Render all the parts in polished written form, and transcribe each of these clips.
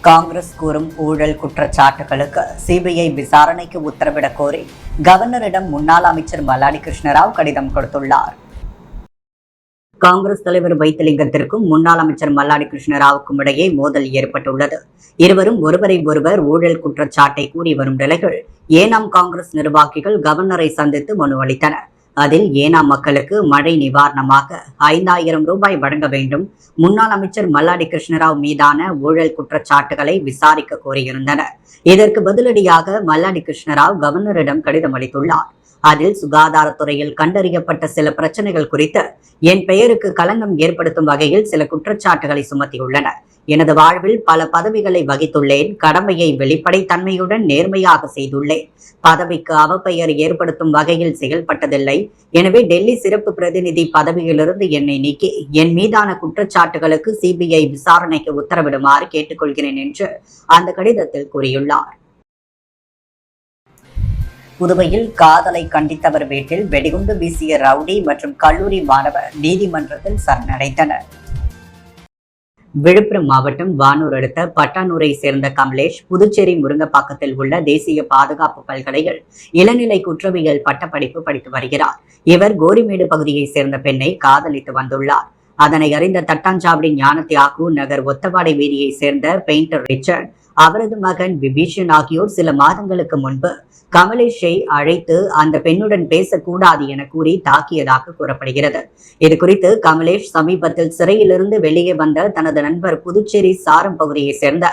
காங்கிரஸ் கூறும் ஊழல் குற்றச்சாட்டுகளுக்கு சிபிஐ விசாரணைக்கு உத்தரவிடக் கோரி கவர்னரிடம் முன்னாள் அமைச்சர் மல்லாடி கிருஷ்ணராவ் கடிதம் கொடுத்துள்ளார். காங்கிரஸ் தலைவர் வைத்திலிங்கத்திற்கும் முன்னாள் அமைச்சர் மல்லாடி கிருஷ்ணராவுக்கும் இடையே மோதல் ஏற்பட்டுள்ளது. இருவரும் ஒருவரை ஒருவர் ஊழல் குற்றச்சாட்டை கூறி வரும் நிலையில் ஏனாம் காங்கிரஸ் நிர்வாகிகள் கவர்னரை சந்தித்து மனு அளித்தனர். அதில் ஏனாம் மக்களுக்கு மழை நிவாரணமாக 5000 ரூபாய் வழங்க வேண்டும், முன்னாள் அமைச்சர் மல்லாடி கிருஷ்ணராவ் மீதான ஊழல் குற்றச்சாட்டுகளை விசாரிக்க கோரியிருந்தனர். இதற்கு பதிலடியாக மல்லாடி கிருஷ்ணராவ் கவர்னரிடம் கடிதம் அளித்துள்ளார். அதில் சுகாதாரத்துறையில் கண்டறியப்பட்ட சில பிரச்சனைகள் குறித்து என் பெயருக்கு களங்கம் ஏற்படுத்தும் வகையில் சில குற்றச்சாட்டுகளை சுமத்தியுள்ளனர். எனது வாழ்வில் பல பதவிகளை வகித்துள்ளேன். கடமையை வெளிப்படைத்தன்மையுடன் நேர்மையாக செய்துள்ளேன். பதவிக்கு அவப்பெயர் ஏற்படுத்தும் வகையில் செயல்பட்டதில்லை. எனவே டெல்லி சிறப்பு பிரதிநிதி பதவியிலிருந்து என்னை நீக்கி என் மீதான குற்றச்சாட்டுகளுக்கு சிபிஐ விசாரணைக்கு உத்தரவிடுமாறு கேட்டுக்கொள்கிறேன் என்று அந்த கடிதத்தில் கூறியுள்ளார். புதுவையில் காதலை கண்டித்தவர் வீட்டில் வெடிகுண்டு வீசிய ரவுடி மற்றும் கல்லூரி மாணவர் நீதிமன்றத்தில் சரணடைந்தனர். விழுப்புரம் மாவட்டம் வானூர் அடுத்த பட்டானூரை சேர்ந்த கமலேஷ் புதுச்சேரி முருங்கப்பாக்கத்தில் உள்ள தேசிய பாதுகாப்பு பல்கலையில் இளநிலை குற்றவியல் பட்டப்படிப்பு படித்து வருகிறார். இவர் கோரிமேடு பகுதியை சேர்ந்த பெண்ணை காதலித்து வந்துள்ளார். அதனை அறிந்த தட்டாஞ்சாவடி ஞானத்தியாகு நகர் ஒத்தவாடை வீதியை சேர்ந்த பெயிண்டர் ரிச்சர்ட், அவரது மகன் விபீஷன் ஆகியோர் சில மாதங்களுக்கு முன்பு கமலேஷை அழைத்து அந்த பெண்ணுடன் பேசக்கூடாது என கூறி தாக்கியதாக கூறப்படுகிறது. இது குறித்து கமலேஷ் சமீபத்தில் சிறையிலிருந்து வெளியே வந்த தனது நண்பர் புதுச்சேரி சாரம் பகுதியை சேர்ந்த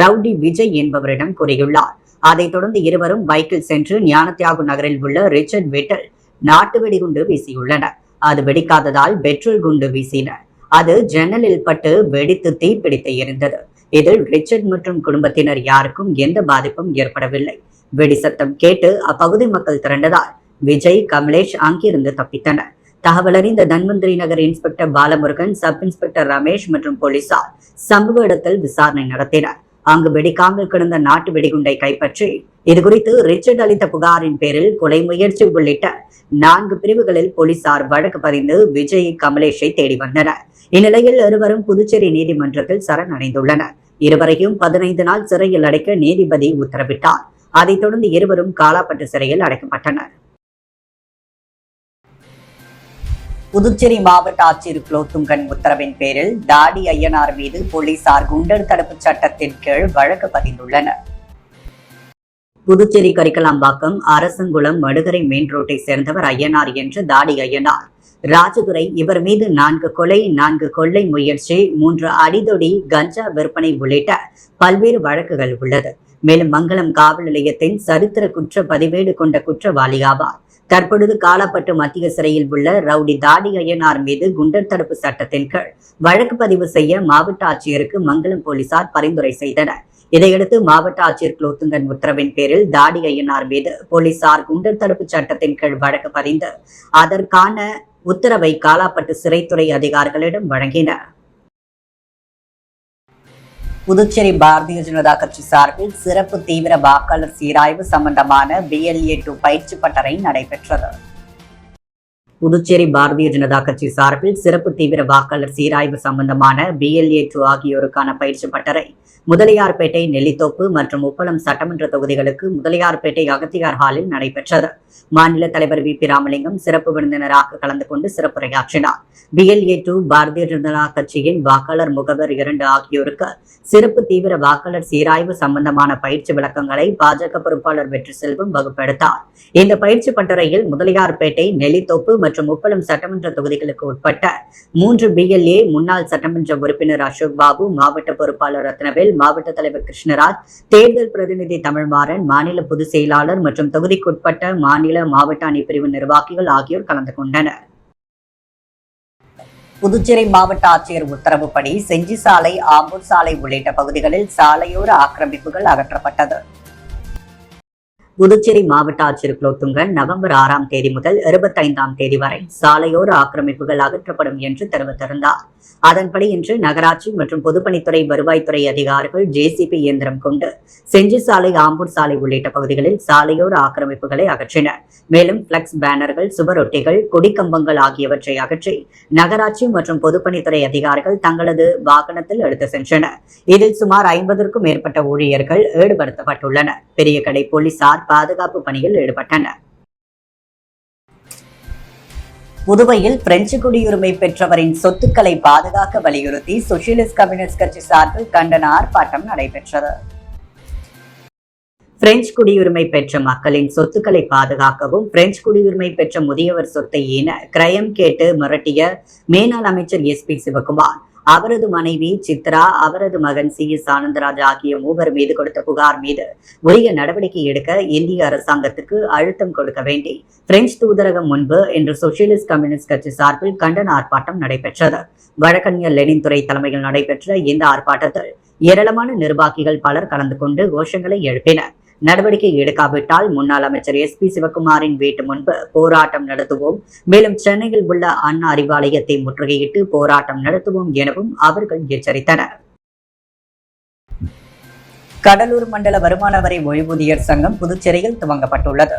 ரவுடி விஜய் என்பவரிடம் கூறியுள்ளார். அதைத் தொடர்ந்து இருவரும் பைக்கில் சென்று ஞானத்தியாகு நகரில் உள்ள ரிச்சர்ட் வீட்டில் நாட்டு வெடிகுண்டு வீசியுள்ளனர். அது வெடிக்காததால் பெட்ரோல் குண்டு வீசினர். அது ஜன்னலில் பட்டு வெடித்து தீப்பிடித்து எரிந்தது. இதில் ரிச்சர்ட் மற்றும் குடும்பத்தினர் யாருக்கும் எந்த பாதிப்பும் ஏற்படவில்லை. வெடி சத்தம் கேட்டு அப்பகுதி மக்கள் திரண்டதால் விஜய், கமலேஷ் அங்கிருந்து தப்பித்தனர். தகவலறிந்த Dhanvantari Nagar inspector Balamurugan, sub inspector Ramesh மற்றும் போலீசார் சம்பவ இடத்தில் விசாரணை நடத்தினர். அங்கு வெடிக்காமல் கிடந்த நாட்டு வெடிகுண்டை கைப்பற்றி இதுகுறித்து ரிச்சர்ட் அளித்த புகாரின் பேரில் கொலை முயற்சி உள்ளிட்ட 4 பிரிவுகளில் போலீசார் வழக்கு பதிந்து விஜய், கமலேஷை தேடி வந்தனர். இந்நிலையில் இருவரும் புதுச்சேரி நீதிமன்றத்தில் சரணடைந்துள்ளனர். இருவரையும் 15 நாள் சிறையில் அடைக்க நீதிபதி உத்தரவிட்டார். அதைத் தொடர்ந்து இருவரும் காலாப்பட்டு சிறையில் அடைக்கப்பட்டனர். புதுச்சேரி மாவட்ட ஆட்சியர் குலோத்துங்கன் உத்தரவின் பேரில் தாடி ஐயனார் மீது போலீசார் குண்டர் தடுப்பு சட்டத்தின் கீழ் வழக்கு பதிந்துள்ளனர். புதுச்சேரி கரிக்கலாம்பாக்கம் அரசங்குளம் மடுகரை மெயின் ரோட்டை சேர்ந்தவர் ஐயனார் என்று தாடி ஐயனார் ராஜதுரை. இவர் மீது 4 கொலை, 4 கொள்ளை முயற்சி, 3 அடிதொடி, கஞ்சா விற்பனை உள்ளிட்ட பல்வேறு வழக்குகள் உள்ளது. மேலும் மங்களம் காவல் நிலையத்தின் சரித்திர குற்ற பதிவேடு கொண்ட குற்றவாளி ஆவார். தற்பொழுது காலாப்பட்டு மத்திய சிறையில் உள்ள ரவுடி தாடி ஐயனார் மீது குண்டர் தடுப்பு சட்டத்தின் கீழ் வழக்கு பதிவு செய்ய மாவட்ட ஆட்சியருக்கு மங்களம் போலீசார் பரிந்துரை செய்தனர். இதையடுத்து மாவட்ட ஆட்சியர் குலோத்துங்கன் உத்தரவின் பேரில் தாடி ஐயனார் மீது போலீசார் குண்டர் தடுப்பு சட்டத்தின் கீழ் வழக்கு பதிந்து அதற்கான உத்தரவை காலாப்பட்டு சிறைத்துறை அதிகாரிகளிடம் வழங்கினர். புதுச்சேரி பாரதிய ஜனதா கட்சி சார்பில் சிறப்பு தீவிர வாக்காளர் சீராய்வு சம்பந்தமான BLA-2 பயிற்சி பட்டறை நடைபெற்றது. புதுச்சேரி பாரதிய ஜனதா கட்சி சார்பில் சிறப்பு தீவிர வாக்காளர் சீராய்வு சம்பந்தமான BLA-2 ஆகியோருக்கான பயிற்சி பட்டறை முதலியார்பேட்டை, நெல்லித்தோப்பு மற்றும் உப்பளம் சட்டமன்ற தொகுதிகளுக்கு முதலியார்பேட்டை அகத்தியார் ஹாலில் நடைபெற்றது. மாநில தலைவர் VP ராமலிங்கம் சிறப்பு விருந்தினராக கலந்து கொண்டு சிறப்புரையாற்றினார். BLA-2 பாரதிய ஜனதா கட்சியின் வாக்காளர் முகவர் 2 ஆகியோருக்கு சிறப்பு தீவிர வாக்காளர் சீராய்வு சம்பந்தமான பயிற்சி விளக்கங்களை பாஜக பொறுப்பாளர் வெற்றி செல்வம் வகுப்பெடுத்தார். இந்த பயிற்சி பட்டறையில் முதலியார்பேட்டை, நெல்லித்தோப்பு மற்றும் உப்பளம் சட்டமன்ற தொகுதிகளுக்கு உட்பட்ட 3 BLA முன்னாள் சட்டமன்ற உறுப்பினர் அசோக் பாபு, மாவட்ட பொறுப்பாளர் ரத்னவேல், மாவட்ட தலைவர் கிருஷ்ணராஜ், தேர்தல் பிரதிநிதி தமிழ்மாறன், மாநில பொதுச் செயலாளர் மற்றும் தொகுதிக்குட்பட்ட மாநில, மாவட்ட அணி பிரிவு நிர்வாகிகள் ஆகியோர் கலந்து கொண்டனர். புதுச்சேரி மாவட்ட ஆட்சியர் உத்தரவுப்படி செஞ்சி சாலை, ஆம்பூர் சாலை உள்ளிட்ட பகுதிகளில் சாலையோர ஆக்கிரமிப்புகள் அகற்றப்பட்டது. புதுச்சேரி மாவட்ட ஆட்சியர் குலோத்துங்கன் நவம்பர் 6ஆம் தேதி முதல் 25ஆம் தேதி வரை சாலையோர ஆக்கிரமிப்புகள் அகற்றப்படும் என்று தெரிவித்திருந்தார். அதன்படி இன்று நகராட்சி மற்றும் பொதுப்பணித்துறை வருவாய்த்துறை அதிகாரிகள் ஜேசிபி இயந்திரம் கொண்டு செஞ்சி சாலை, ஆம்பூர் சாலை உள்ளிட்ட பகுதிகளில் சாலையோர ஆக்கிரமிப்புகளை அகற்றினர். மேலும் பிளக்ஸ் பேனர்கள், சுவரொட்டிகள், கொடிக்கம்பங்கள் ஆகியவற்றை அகற்றி நகராட்சி மற்றும் பொதுப்பணித்துறை அதிகாரிகள் தங்களது வாகனத்தில் எடுத்து சென்றனர். இதில் சுமார் 50க்கும் மேற்பட்ட ஊழியர்கள் ஈடுபடுத்தப்பட்டுள்ளனர். பெரிய கடை போலீசார் பாதுகாப்பு பணியில் ஈடுபட்டனர். புதுவையில் பிரெஞ்சு குடியுரிமை பெற்றவரின் சொத்துக்களை பாதுகாக்க வலியுறுத்தி சோசியலிஸ்ட் கம்யூனிஸ்ட் கட்சி சார்பில் கண்டன ஆர்ப்பாட்டம் நடைபெற்றது. பிரெஞ்சு குடியுரிமை பெற்ற மக்களின் சொத்துக்களை பாதுகாக்கவும், பிரெஞ்சு குடியுரிமை பெற்ற முதியவர் சொத்தை ஈன கிரயம் கேட்டு மிரட்டிய மேனாள் அமைச்சர் SP சிவகுமார், அவரது மனைவி சித்ரா, அவரது மகன் CS ஆனந்தராஜ் ஆகிய மூவர் மீது கொடுத்த புகார் மீது உரிய நடவடிக்கை எடுக்க இந்திய அரசாங்கத்துக்கு அழுத்தம் கொடுக்க வேண்டி பிரெஞ்சு தூதரகம் முன்பு இன்று சோசியலிஸ்ட் கம்யூனிஸ்ட் கட்சி சார்பில் கண்டன ஆர்ப்பாட்டம் நடைபெற்றது. வழக்கறிஞர் லெனின் துறை தலைமையில் நடைபெற்ற இந்த ஆர்ப்பாட்டத்தில் ஏராளமான நிர்வாகிகள் பலர் கலந்து கொண்டு கோஷங்களை எழுப்பினர். நடவடிக்கை எடுக்காவிட்டால் முன்னாள் அமைச்சர் SP சிவகுமாரின் வீட்டு முன்பு போராட்டம் நடத்துவோம், மேலும் சென்னையில் உள்ள அண்ணா அறிவாலயத்தை முற்றுகையிட்டு போராட்டம் நடத்துவோம் எனவும் அவர்கள் எச்சரித்தனர். கடலூர் மண்டல வருமான வரி ஓய்வூதியர் சங்கம் புதுச்சேரியில் துவங்கப்பட்டுள்ளது.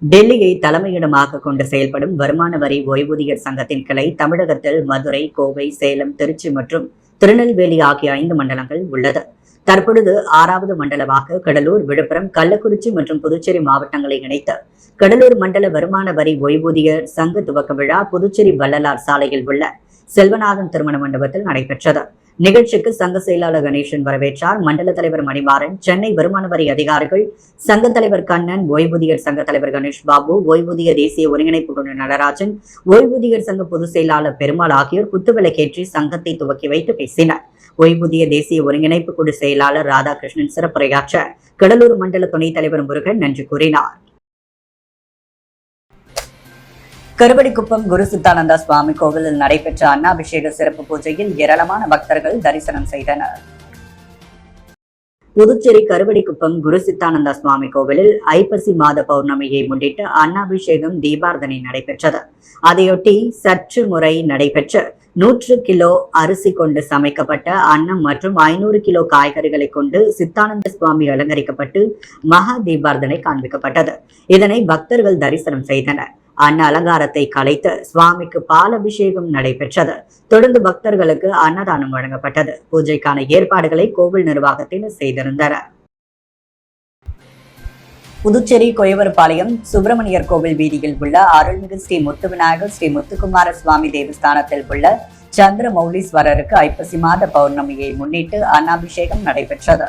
டெல்லியை தலைமையிடமாக கொண்டு செயல்படும் வருமான வரி ஓய்வூதியர் சங்கத்தின் கிளை தமிழகத்தில் மதுரை, கோவை, சேலம், திருச்சி மற்றும் திருநெல்வேலி ஆகிய 5 மண்டலங்கள் உள்ளது. தற்பொழுது 6வது மண்டலமாக கடலூர், விழுப்புரம், கள்ளக்குறிச்சி மற்றும் புதுச்சேரி மாவட்டங்களை இணைத்து கடலூர் மண்டல வருமான வரி ஓய்வூதியர் சங்க துவக்க விழா புதுச்சேரி வள்ளலார் சாலையில் உள்ள செல்வநாதன் திருமண மண்டபத்தில் நடைபெற்றது. நிகழ்ச்சிக்கு சங்க செயலாளர் கணேசன் வரவேற்றார். மண்டல தலைவர் மணிமாறன், சென்னை வருமான வரி அதிகாரிகள், சங்க தலைவர் கண்ணன், ஓய்வூதியர் சங்க தலைவர் கணேஷ் பாபு, ஓய்வூதிய தேசிய ஒருங்கிணைப்பு குழு நடராஜன், ஓய்வூதியர் சங்க பொதுச் செயலாளர் பெருமாள் ஆகியோர் குத்துவிளக்கேற்றி சங்கத்தை துவக்கி வைத்து பேசினர். ஓய்வூதிய தேசிய ஒருங்கிணைப்பு குழு செயலாளர் ராதாகிருஷ்ணன் சிறப்புரையாற்ற கடலூர் மண்டல துணைத் தலைவர் முருகன் நன்றி கூறினார். கருவடிக்குப்பம் குரு சித்தானந்தா சுவாமி கோவிலில் நடைபெற்ற அன்னாபிஷேக சிறப்பு பூஜையில் ஏராளமான பக்தர்கள் தரிசனம் செய்தனர். புதுச்சேரி கருவடிக்குப்பம் குரு சித்தானந்தா சுவாமி கோவிலில் ஐப்பசி மாத பௌர்ணமியை முன்னிட்டு அன்னாபிஷேகம் தீபார்த்தனை நடைபெற்றது. அதையொட்டி சற்று முறை நடைபெற்ற 100 கிலோ அரிசி கொண்டு சமைக்கப்பட்ட அன்னம் மற்றும் 500 கிலோ காய்கறிகளை கொண்டு சித்தானந்த சுவாமி அலங்கரிக்கப்பட்டு மகா தீபார்த்தனை காண்பிக்கப்பட்டது. இதனை பக்தர்கள் தரிசனம் செய்தனர். அன்ன அலங்காரத்தை கலைத்து சுவாமிக்கு பால் அபிஷேகம் நடைபெற்றது. தொடர்ந்து பக்தர்களுக்கு அன்னதானம் வழங்கப்பட்டது. பூஜைக்கான ஏற்பாடுகளை கோவில் நிர்வாகத்தினர் செய்திருந்தனர். புதுச்சேரி கொயவர்பாளையம் சுப்பிரமணியர் கோவில் வீதியில் உள்ள அருள்மிகு ஸ்ரீ முத்து விநாயகர் ஸ்ரீ முத்துக்குமார சுவாமி தேவஸ்தானத்தில் உள்ள சந்திரமௌலீஸ்வரருக்கு ஐப்பசி மாத பௌர்ணமியை முன்னிட்டு அன்னாபிஷேகம் நடைபெற்றது.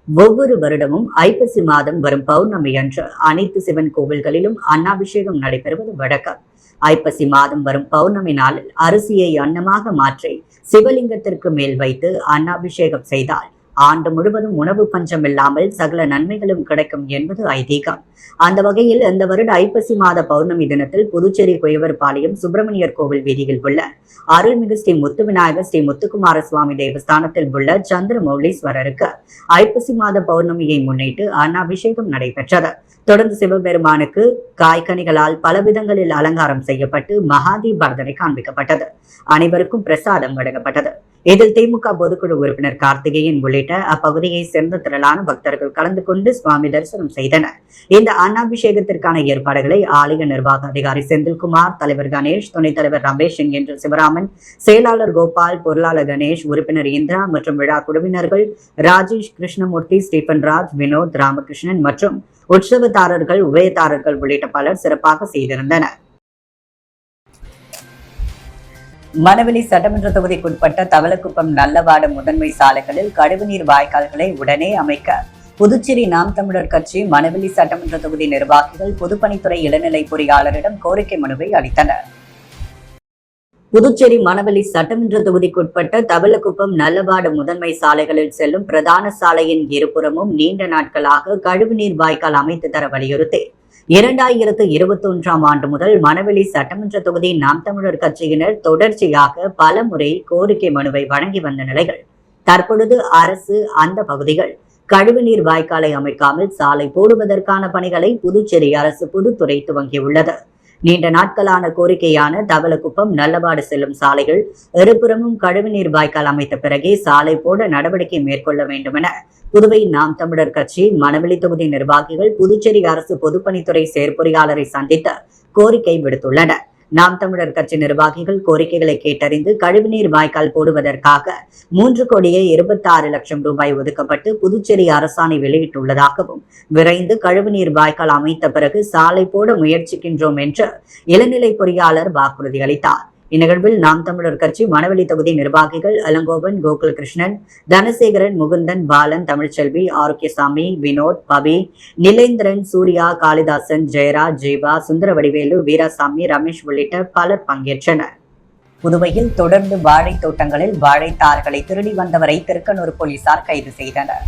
ஒவ்வொரு வருடமும் ஐப்பசி மாதம் வரும் பௌர்ணமி அன்று அனைத்து சிவன் கோவில்களிலும் அன்னாபிஷேகம் நடைபெறுவது வழக்கம். ஐப்பசி மாதம் வரும் பௌர்ணமி நாளில் அரிசியை அன்னமாக மாற்றி சிவலிங்கத்திற்கு மேல் வைத்து அன்னாபிஷேகம் செய்தால் ஆண்டு முழுவதும் உணவு பஞ்சம் இல்லாமல் சகல நன்மைகளும் கிடைக்கும் என்பது ஐதீகம். அந்த வகையில் இந்த வருட ஐப்பசி மாத பௌர்ணமி தினத்தில் புதுச்சேரி கொயவர்பாளையம் சுப்பிரமணியர் கோவில் வீதியில் உள்ள அருள்மிகு ஸ்ரீ முத்து விநாயகர் ஸ்ரீ முத்துக்குமார சுவாமி தேவஸ்தானத்தில் உள்ள சந்திரமௌலீஸ்வரருக்கு ஐப்பசி மாத பௌர்ணமியை முன்னிட்டு அன்னாபிஷேகம் நடைபெற்றது. தொடர்ந்து சிவபெருமானுக்கு காய்கனிகளால் பலவிதங்களில் அலங்காரம் செய்யப்பட்டு மகாதீபார்த்தனை காண்பிக்கப்பட்டது. அனைவருக்கும் பிரசாதம் வழங்கப்பட்டது. இதில் திமுக பொதுக்குழு உறுப்பினர் கார்த்திகேயன் உள்ளிட்ட அப்பகுதியை சேர்ந்த திரளான பக்தர்கள் கலந்து கொண்டு சுவாமி தரிசனம் செய்தனர். இந்த அன்னாபிஷேகத்திற்கான ஏற்பாடுகளை ஆலய நிர்வாக அதிகாரி செந்தில்குமார், தலைவர் கணேஷ், துணைத் தலைவர் ரமேஷ் என்கின்ற சிவராமன், செயலாளர் கோபால், பொருளாளர் கணேஷ், உறுப்பினர் இந்திரா மற்றும் விழா குழுவினர்கள் ராஜேஷ், கிருஷ்ணமூர்த்தி, ஸ்டீபன் ராஜ், வினோத், ராமகிருஷ்ணன் மற்றும் உற்சவதாரர்கள், உபயதாரர்கள் உள்ளிட்ட பலர் சிறப்பாக செய்திருந்தனர். மணவெளி சட்டமன்ற தொகுதிக்குட்பட்ட தவளக்குப்பம், நல்லவாடு முதன்மை சாலைகளில் கழிவுநீர் வாய்க்கால்களை உடனே அமைக்க புதுச்சேரி நாம் தமிழர் கட்சி மணவெளி சட்டமன்ற தொகுதி நிர்வாகிகள் பொதுப்பணித்துறை இளநிலை பொறியாளரிடம் கோரிக்கை மனுவை அளித்தனர். புதுச்சேரி மணவெளி சட்டமன்ற தொகுதிக்குட்பட்ட தவளக்குப்பம், நல்லவாடு முதன்மை சாலைகளில் செல்லும் பிரதான சாலையின் இருபுறமும் நீண்ட நாட்களாக கழிவுநீர் வாய்க்கால் அமைத்து தர வலியுறுத்தி 2021ஆம் ஆண்டு முதல் மணவெளி சட்டமன்ற தொகுதி நாம் தமிழர் கட்சியினர் தொடர்ச்சியாக பல முறை கோரிக்கை மனுவை வழங்கி வந்த நிலையில் தற்பொழுது அரசு அந்த பகுதிகள் கழிவுநீர் வாய்க்காலை அமைக்காமல் சாலை போடுவதற்கான பணிகளை புதுச்சேரி அரசு பொதுத்துறை துவங்கியுள்ளது. நீண்ட நாட்களான கோரிக்கையான தவளக்குப்பம் நல்லபாடு செல்லும் சாலைகள் இருபுறமும் கழிவுநீர் வாய்க்கால் அமைத்த பிறகே சாலை போட நடவடிக்கை மேற்கொள்ள வேண்டும் என புதுவை நாம் தமிழர் கட்சி மணவெளி தொகுதி நிர்வாகிகள் புதுச்சேரி அரசு பொதுப்பணித்துறை செயற்பொறியாளரை சந்தித்து கோரிக்கை விடுத்துள்ளனர். நாம் தமிழர் கட்சி நிர்வாகிகள் கோரிக்கைகளை கேட்டறிந்து கழிவுநீர் வாய்க்கால் போடுவதற்காக 3,26,00,000 ரூபாய் ஒதுக்கப்பட்டு புதுச்சேரி அரசாணை வெளியிட்டுள்ளதாகவும் விரைந்து கழிவுநீர் வாய்க்கால் அமைத்த பிறகு சாலை போட முயற்சிக்கின்றோம் என்று இளநிலை பொறியாளர் வாக்குறுதி அளித்தார். இந்நிகழ்வில் நாம் தமிழர் கட்சி மணவெளி தொகுதி நிர்வாகிகள் அலங்கோவன், கோகுல் கிருஷ்ணன், தனசேகரன், முகுந்தன், பாலன், தமிழ்ச்செல்வி, ஆரோக்கியசாமி, வினோத், பவி, நிலேந்திரன், சூர்யா, காளிதாசன், ஜெயராஜ், ஜீவா, சுந்தரவடிவேலு, வீராசாமி, ரமேஷ் உள்ளிட்ட பலர் பங்கேற்றனர். புதுவையில் தொடர்ந்து வாழை தோட்டங்களில் வாழைத்தார்களை திருடி வந்தவரை திருக்கனூர் போலீசார் கைது செய்தனர்.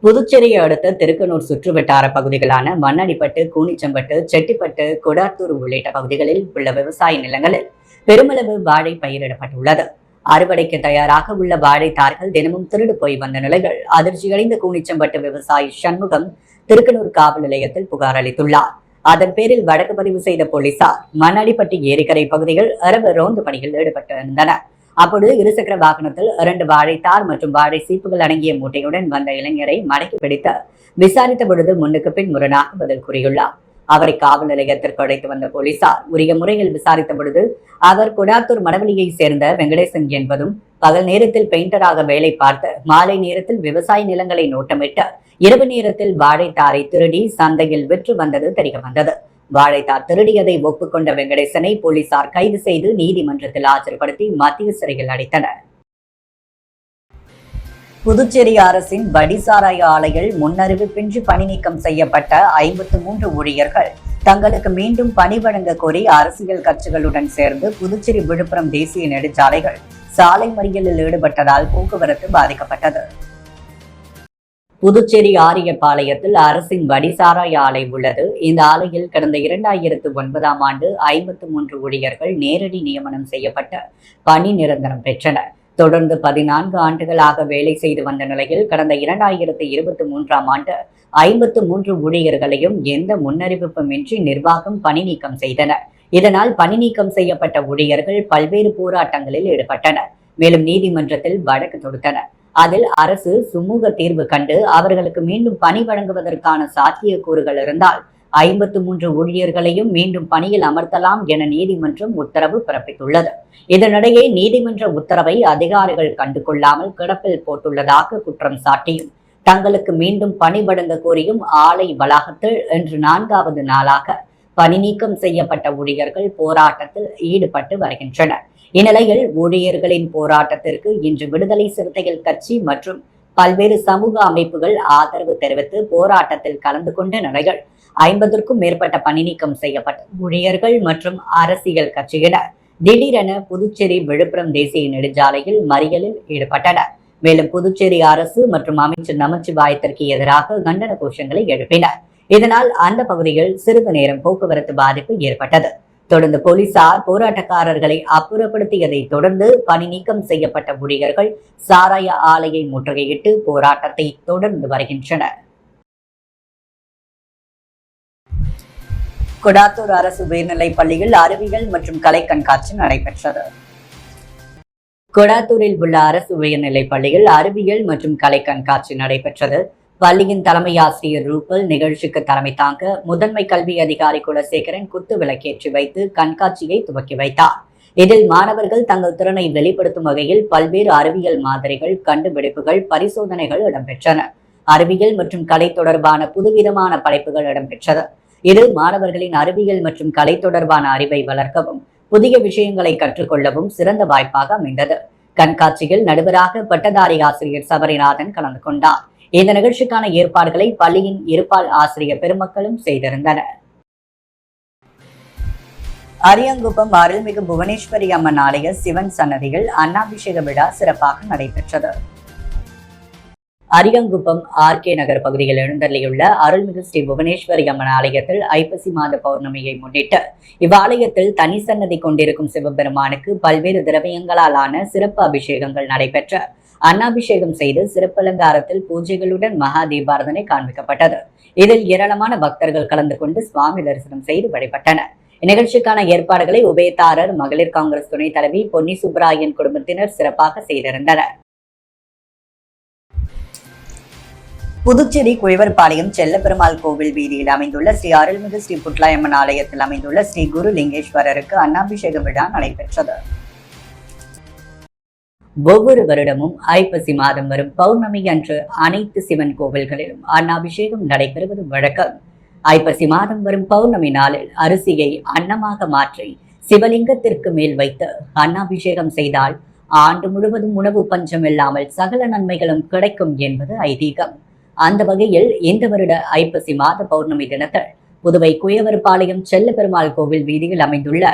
புதுச்சேரியை அடுத்த திருக்கனூர் சுற்றுவட்டார பகுதிகளான மண்ணடிப்பட்டு, கூனிச்சம்பட்டு, செட்டிப்பட்டு, கொடாத்தூர் உள்ளிட்ட பகுதிகளில் உள்ள விவசாய நிலங்களில் பெருமளவு வாழை பயிரிடப்பட்டுள்ளது. அறுவடைக்கு தயாராக உள்ள வாழைத்தார்கள் தினமும் திருடு போய் வந்த நிலையில் அதிர்ச்சியடைந்த கூனிச்சம்பட்டு விவசாயி சண்முகம் திருக்கனூர் காவல் நிலையத்தில் புகார் அளித்துள்ளார். அதன் பேரில் வழக்கு பதிவு செய்த போலீசார் மண்ணடிப்பட்டி ஏரிக்கரை பகுதியில் அரபு ரோந்து பணியில் ஈடுபட்டிருந்தனர். அப்பொழுது இருசக்கர வாகனத்தில் 2 வாழைத்தார் மற்றும் வாழை சீப்புகள் அடங்கிய மூட்டையுடன் வந்த இளைஞரை மடக்கி பிடித்து விசாரித்த பொழுது முன்னுக்கு பின் முரணாக பதில் கூறியுள்ளார். அவரை காவல் நிலையத்திற்கு அழைத்து வந்த போலீசார் உரிய முறையில் விசாரித்த பொழுது அவர் கொடாத்தூர் மணவெளியை சேர்ந்த வெங்கடேசன் என்பதும் பகல் நேரத்தில் பெயிண்டராக வேலை பார்த்து மாலை நேரத்தில் விவசாய நிலங்களை நோட்டமிட்டு இரவு நேரத்தில் வாழைத்தாரை திருடி சந்தையில் விற்று வந்தது தெரிய வந்தது. வாழைத்தார் திருடியதை ஒப்புக்கொண்ட வெங்கடேசனை போலீசார் கைது செய்து நீதிமன்றத்தில் ஆஜர்படுத்தி மத்திய சிறையில் அடைத்தனர். புதுச்சேரி அரசின் வடிசாராய ஆலையில் முன்னறிவிப்பின்றி பணி நீக்கம் செய்யப்பட்ட 53 ஊழியர்கள் தங்களுக்கு மீண்டும் பணி வழங்க கோரி அரசியல் கட்சிகளுடன் சேர்ந்து புதுச்சேரி விழுப்புரம் தேசிய நெடுஞ்சாலைகள் சாலை மறியலில் ஈடுபட்டதால் போக்குவரத்து பாதிக்கப்பட்டது. புதுச்சேரி ஆரியபாளையத்தில் அரசின் வடிசாராய ஆலை உள்ளது. இந்த ஆலையில் கடந்த 2009ஆம் ஆண்டு 53 ஊழியர்கள் நேரடி நியமனம் செய்யப்பட்ட பணி நிரந்தரம் பெற்றனர். தொடர்ந்து 14 ஆண்டுகளாக வேலை செய்து வந்த நிலையில் கடந்த 2023ஆம் ஆண்டு 53 ஊழியர்களையும் எந்த முன்னறிவிப்புமின்றி நிர்வாகம் பணி நீக்கம் செய்தனர். இதனால் பணி நீக்கம் செய்யப்பட்ட ஊழியர்கள் பல்வேறு போராட்டங்களில் ஈடுபட்டனர். மேலும் நீதிமன்றத்தில் வழக்கு தொடுத்தனர். அதில் அரசு சுமூக தீர்வு கண்டு அவர்களுக்கு மீண்டும் பணி வழங்குவதற்கான சாத்தியக்கூறுகள் இருந்தால் 53 ஊழியர்களையும் மீண்டும் பணியில் அமர்த்தலாம் என நீதிமன்றம் உத்தரவு பிறப்பித்துள்ளது. இதனிடையே நீதிமன்ற உத்தரவை அதிகாரிகள் கண்டுகொள்ளாமல் கிடப்பில் போட்டுள்ளதாக குற்றம் சாட்டியும் தங்களுக்கு மீண்டும் பணி வழங்க கோரியும் ஆலை வளாகத்தில் இன்று 4வது நாளாக பணி நீக்கம் செய்யப்பட்ட ஊழியர்கள் போராட்டத்தில் ஈடுபட்டு வருகின்றனர். இந்நிலையில் ஊழியர்களின் போராட்டத்திற்கு இன்று விடுதலை சிறுத்தைகள் கட்சி மற்றும் பல்வேறு சமூக அமைப்புகள் ஆதரவு தெரிவித்து போராட்டத்தில் கலந்து கொண்ட நிலையில் 50க்கும் மேற்பட்ட பணி நீக்கம் செய்யப்பட்ட ஊழியர்கள் மற்றும் அரசியல் கட்சியினர் திடீரென புதுச்சேரி விழுப்புரம் தேசிய நெடுஞ்சாலையில் மறியலில் ஈடுபட்டனர். மேலும் புதுச்சேரி அரசு மற்றும் அமைச்சர் நமச்சிவாயத்திற்கு எதிராக கண்டன கோஷங்களை எழுப்பினர். இதனால் அந்த பகுதியில் சிறிது நேரம் போக்குவரத்து பாதிப்பு ஏற்பட்டது. தொடர்ந்து போலீசார் போராட்டக்காரர்களை அப்புறப்படுத்தியதை தொடர்ந்து பணி நீக்கம் செய்யப்பட்ட ஊழியர்கள் சாராய ஆலையை முற்றுகையிட்டு போராட்டத்தை தொடர்ந்து வருகின்றனர். கொடாத்தூர் அரசு உயர்நிலைப் பள்ளியில் அறிவியல் மற்றும் கலை கண்காட்சி நடைபெற்றது. கொடாத்தூரில் உள்ள அரசு உயர்நிலைப் பள்ளியில் அறிவியல் மற்றும் கலை கண்காட்சி நடைபெற்றது. பள்ளியின் தலைமை ஆசிரியர் ரூபல் நிகழ்ச்சிக்கு தலைமை தாங்க முதன்மை கல்வி அதிகாரி குலசேகரன் குத்து விளக்கேற்றி வைத்து கண்காட்சியை துவக்கி வைத்தார். இதில் மாணவர்கள் தங்கள் திறனை வெளிப்படுத்தும் வகையில் பல்வேறு அறிவியல் மாதிரிகள், கண்டுபிடிப்புகள், பரிசோதனைகள் இடம்பெற்றன. அறிவியல் மற்றும் கலை தொடர்பான புதுவிதமான படைப்புகள் இடம்பெற்றது. இது மாணவர்களின் அறிவியல் மற்றும் கலை தொடர்பான அறிவை வளர்க்கவும் புதிய விஷயங்களை கற்றுக்கொள்ளவும் சிறந்த வாய்ப்பாக அமைந்தது. கண்காட்சியில் நடுவராக பட்டதாரி ஆசிரியர் சபரிநாதன் கலந்து கொண்டார். இந்த நிகழ்ச்சிக்கான ஏற்பாடுகளை பள்ளியின் இருபால் ஆசிரியர் பெருமக்களும் செய்திருந்தனர். அரியாங்குப்பம் அருள்மிகு புவனேஸ்வரி அம்மன் ஆலய சிவன் சன்னதியில் அன்னாபிஷேக விழா சிறப்பாக நடைபெற்றது. அரியாங்குப்பம் ஆர்கே நகர் பகுதியில் எழுந்தள்ளியுள்ள அருள்மிகு ஸ்ரீ புவனேஸ்வரி அம்மன் ஆலயத்தில் ஐப்பசி மாத பௌர்ணமியை முன்னிட்டு இவ்வாலயத்தில் தனி சன்னதி கொண்டிருக்கும் சிவபெருமானுக்கு பல்வேறு திரவியங்களால் ஆன சிறப்பு அபிஷேகங்கள் நடைபெற்ற அன்னாபிஷேகம் செய்து சிறப்பு அலங்காரத்தில் பூஜைகளுடன் மகா தீபாரதனை காண்பிக்கப்பட்டது. இதில் ஏராளமான பக்தர்கள் கலந்து கொண்டு சுவாமி தரிசனம் செய்து வழிபட்டனர். இந்நிகழ்ச்சிக்கான ஏற்பாடுகளை உபயதாரர் மகளிர் காங்கிரஸ் துணைத் தலைவி பொன்னி சுப்பராயன் குடும்பத்தினர் சிறப்பாக செய்திருந்தனர். புதுச்சேரி குயவர்பாளையம் செல்லப்பெருமாள் கோவில் வீதியில் அமைந்துள்ள ஸ்ரீ அருள்மிகு ஸ்ரீ புட்லாயம்மன் ஆலயத்தில் அமைந்துள்ள ஸ்ரீ குரு லிங்கேஸ்வரருக்கு அன்னாபிஷேக விழா நடைபெற்றது. ஒவ்வொரு வருடமும் ஐப்பசி மாதம் வரும் பௌர்ணமி அன்று அனைத்து சிவன் கோவில்களிலும் அன்னாபிஷேகம் நடைபெறுவது வழக்கம். ஐப்பசி மாதம் வரும் பௌர்ணமி நாளில் அரிசியை அன்னமாக மாற்றி சிவலிங்கத்திற்கு மேல் வைத்து அன்னாபிஷேகம் செய்தால் ஆண்டு முழுவதும் உணவு பஞ்சம் இல்லாமல் சகல நன்மைகளும் கிடைக்கும் என்பது ஐதீகம். அந்த வகையில் இந்த வருட ஐப்பசி மாத பௌர்ணமி தினத்தில் புதுவை குயவர்பாளையம் செல்லப்பெருமாள் கோவில் வீதியில் அமைந்துள்ள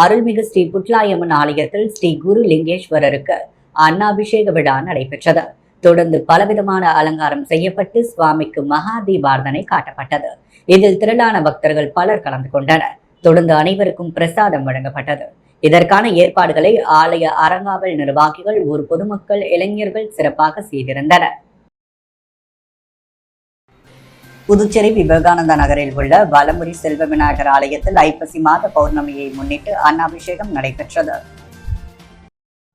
அருள்மிகு ஸ்ரீ புட்லாயம்மன் ஆலயத்தில் ஸ்ரீ குரு லிங்கேஸ்வரருக்கு அன்னாபிஷேக விழா நடைபெற்றது. தொடர்ந்து பலவிதமான அலங்காரம் செய்யப்பட்டு சுவாமிக்கு மகா தீபாரதனை காட்டப்பட்டது. இதில் திரளான பக்தர்கள் பலர் கலந்து கொண்டனர். தொடர்ந்து அனைவருக்கும் பிரசாதம் வழங்கப்பட்டது. இதற்கான ஏற்பாடுகளை ஆலய அறங்காவல் நிர்வாகிகள், ஊர் பொதுமக்கள், இளைஞர்கள் சிறப்பாக செய்திருந்தனர். புதுச்சேரி விவேகானந்தா நகரில் உள்ள வலம்புரி செல்வ விநாயகர் ஆலயத்தில் ஐப்பசி மாத பௌர்ணமியை முன்னிட்டு அன்னாபிஷேகம் நடைபெற்றது.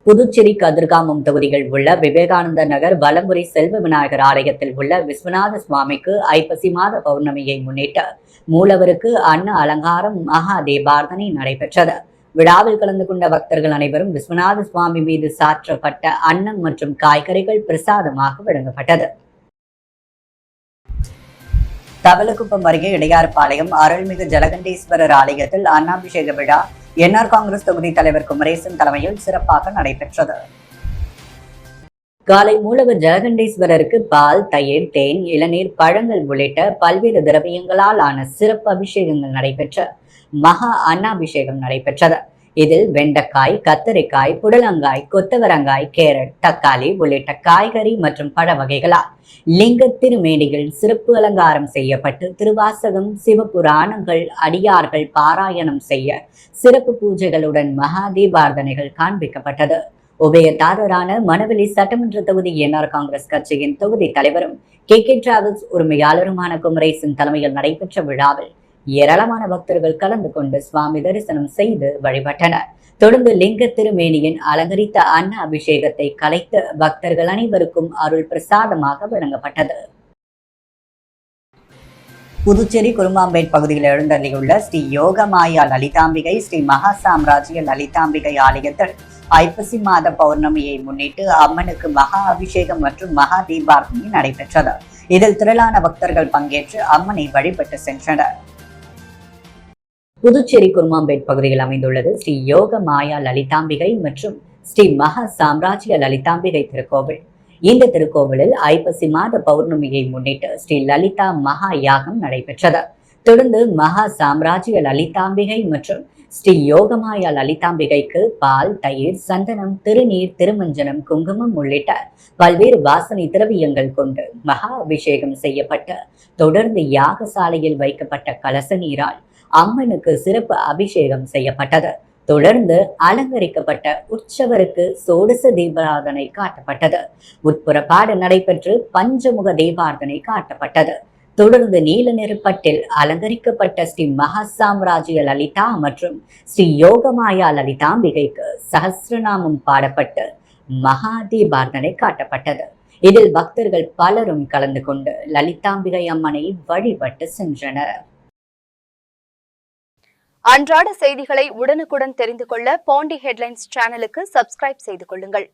புதுச்சேரி கதிர்காமம் தொகுதியில் உள்ள விவேகானந்த நகர் வலம்புரி செல்வ விநாயகர் ஆலயத்தில் உள்ள விஸ்வநாத சுவாமிக்கு ஐப்பசி மாத பௌர்ணமியை முன்னிட்டு மூலவருக்கு அன்ன அலங்காரம் மகா தீபாரதனை நடைபெற்றது. விழாவில் கலந்து கொண்ட பக்தர்கள் அனைவரும் விஸ்வநாத சுவாமி மீது சாற்றப்பட்ட அன்னம் மற்றும் காய்கறிகள் பிரசாதமாக வழங்கப்பட்டது. தவளக்குப்பம் அருகே இடையார்பாளையம் அருள்மிகு ஜலகண்டேஸ்வரர் ஆலயத்தில் அன்னாபிஷேக விழா என்ஆர் காங்கிரஸ் தொகுதி தலைவர் குமரேசன் தலைமையில் சிறப்பாக நடைபெற்றது. காலை மூலவர் ஜலகண்டேஸ்வரருக்கு பால், தயிர், தேன், இளநீர், பழங்கள் உள்ளிட்ட பல்வேறு திரவியங்களால் ஆன சிறப்பு அபிஷேகங்கள் நடைபெற்ற மகா அன்னாபிஷேகம் நடைபெற்றது. இதில் வெண்டைக்காய், கத்தரிக்காய், புடலங்காய், கொத்தவரங்காய், கேரட், தக்காளி உள்ளிட்ட காய்கறி மற்றும் பழ வகைகளால் லிங்க திருமேனிகள் சிறப்பு அலங்காரம் செய்யப்பட்டு திருவாசகம், சிவபுராணங்கள், அடியார்கள் பாராயணம் செய்ய சிறப்பு பூஜைகளுடன் மகா தீபாரதனைகள் காண்பிக்கப்பட்டது. உபயதாரரான மணவெளி சட்டமன்ற தொகுதி என்ஆர் காங்கிரஸ் கட்சியின் தொகுதி தலைவரும் KK டிராவல்ஸ் உரிமையாளருமான குமரேசன் தலைமையில் நடைபெற்ற விழாவில் ஏராளமான பக்தர்கள் கலந்து கொண்டு சுவாமி தரிசனம் செய்து வழிபட்டனர். தொடர்ந்து லிங்க திருமேனியின் அலங்கரித்த அன்ன அபிஷேகத்தை கலைத்து பக்தர்கள் அனைவருக்கும் அருள் பிரசாதமாக வழங்கப்பட்டது. புதுச்சேரி குருமாம்பேட் பகுதியில் எழுந்தள்ளியுள்ள ஸ்ரீ யோகமாயா லலிதாம்பிகை ஸ்ரீ மகா சாம்ராஜ்ய லலிதாம்பிகை ஆலயத்தில் ஐப்பசி மாத பௌர்ணமியை முன்னிட்டு அம்மனுக்கு மகா அபிஷேகம் மற்றும் மகா தீபாரதனை நடைபெற்றது. இதில் திரளான பக்தர்கள் பங்கேற்று அம்மனை வழிபட்டு சென்றனர். புதுச்சேரி குருமாம்பேட் பகுதியில் அமைந்துள்ளது ஸ்ரீ யோக மாயா லலிதாம்பிகை மற்றும் ஸ்ரீ மகா சாம்ராஜ்ய லலிதாம்பிகை திருக்கோவில். இந்த திருக்கோவிலில் ஐப்பசி மாத பௌர்ணமியை முன்னிட்டு ஸ்ரீ லலிதா மகா யாகம் நடைபெற்றது. தொடர்ந்து மகா சாம்ராஜ்ய லலிதாம்பிகை மற்றும் ஸ்ரீ யோகமாயா லலிதாம்பிகைக்கு பால், தயிர், சந்தனம், திருநீர், திருமஞ்சனம், குங்குமம் உள்ளிட்ட பல்வேறு வாசனை திரவியங்கள் கொண்டு மகா அபிஷேகம் செய்யப்பட்டு தொடர்ந்து யாகசாலையில் வைக்கப்பட்ட கலச நீரால் அம்மனுக்கு சிறப்பு அபிஷேகம் செய்யப்பட்டது. தொடர்ந்து அலங்கரிக்கப்பட்ட உற்சவருக்கு சோடச தீபாரதனை காட்டப்பட்டது. உட்புறப்பாடு நடைபெற்று பஞ்சமுக தீபாரதனை காட்டப்பட்டது. தொடர்ந்து நீல நிறப்பட்டில் அலங்கரிக்கப்பட்ட ஸ்ரீ மகா சாம்ராஜ்ய லலிதா மற்றும் ஸ்ரீ யோகமாயா லலிதாம்பிகைக்கு சஹஸ்ரநாமம் பாடப்பட்டு மகா தீபாரதனை காட்டப்பட்டது. இதில் பக்தர்கள் பலரும் கலந்து கொண்டு லலிதாம்பிகை அம்மனை வழிபட்டு சென்றனர். அன்றாட செய்திகளை உடனுக்குடன் தெரிந்து கொள்ள பாண்டி ஹெட்லைன்ஸ் சேனலுக்கு சப்ஸ்கிரைப் செய்து கொள்ளுங்கள்.